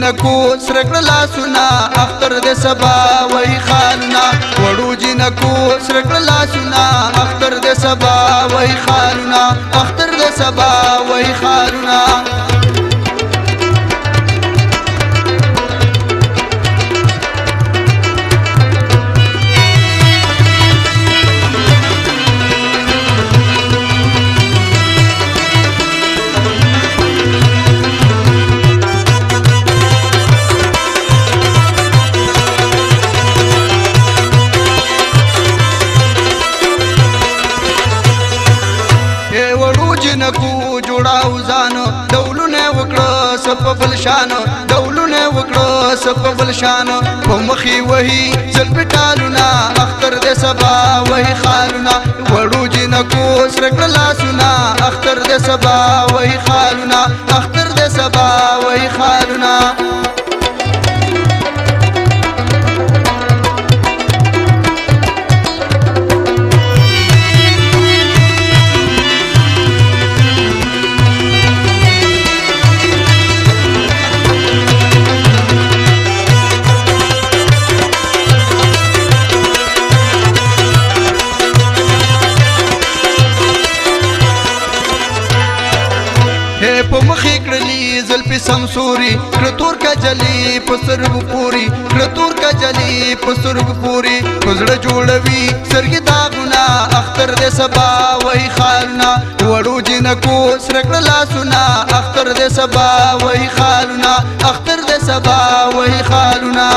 جنکو سرکړه لاسونه اختر د سبا وای خالونه وړو جنکو سرکړه لاسونه اختر د سبا وای خالونه اختر د سبا وای خالونه جنکو جوړاو ځان ډولونه وکړه سپ بلشان ډولونه وکړه سپ بلشان په مخي وਹੀ زلپټالونه اختر د سبا وای خالونه وړو جنکو سرکړه لاسونه اختر د سبا وای خالونه اختر د سبا وای خالونه په مخې کړلې زلفې سمسوري کړه تور کجلي په سترګو پوري کړه تور کجلي په سترګو پوري په زړه جوړوي سترګې داغونه اختر د سبا وای خالونه وړو جنکو سرکړه لاسونه اختر د سبا وای خالونه اختر د سبا وای خالونه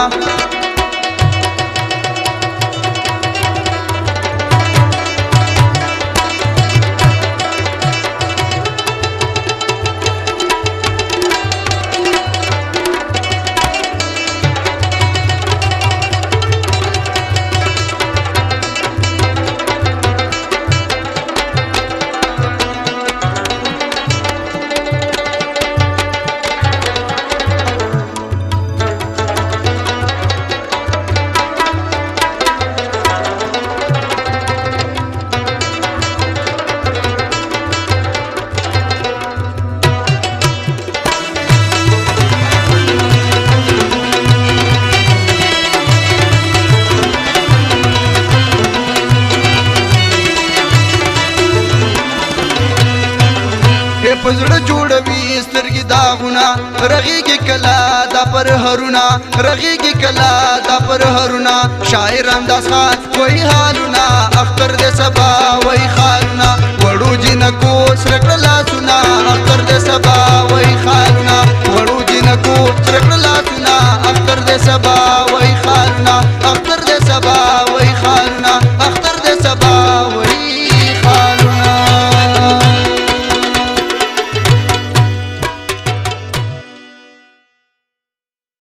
پزړه جوړوي سترګې داغونه رغيږي کلا دا پر هرونه رغيږي کلا دا پر هرونه شاعر انداز خان وای حالونه اختر د سبا وای خالونه وړو جنکو سرکړه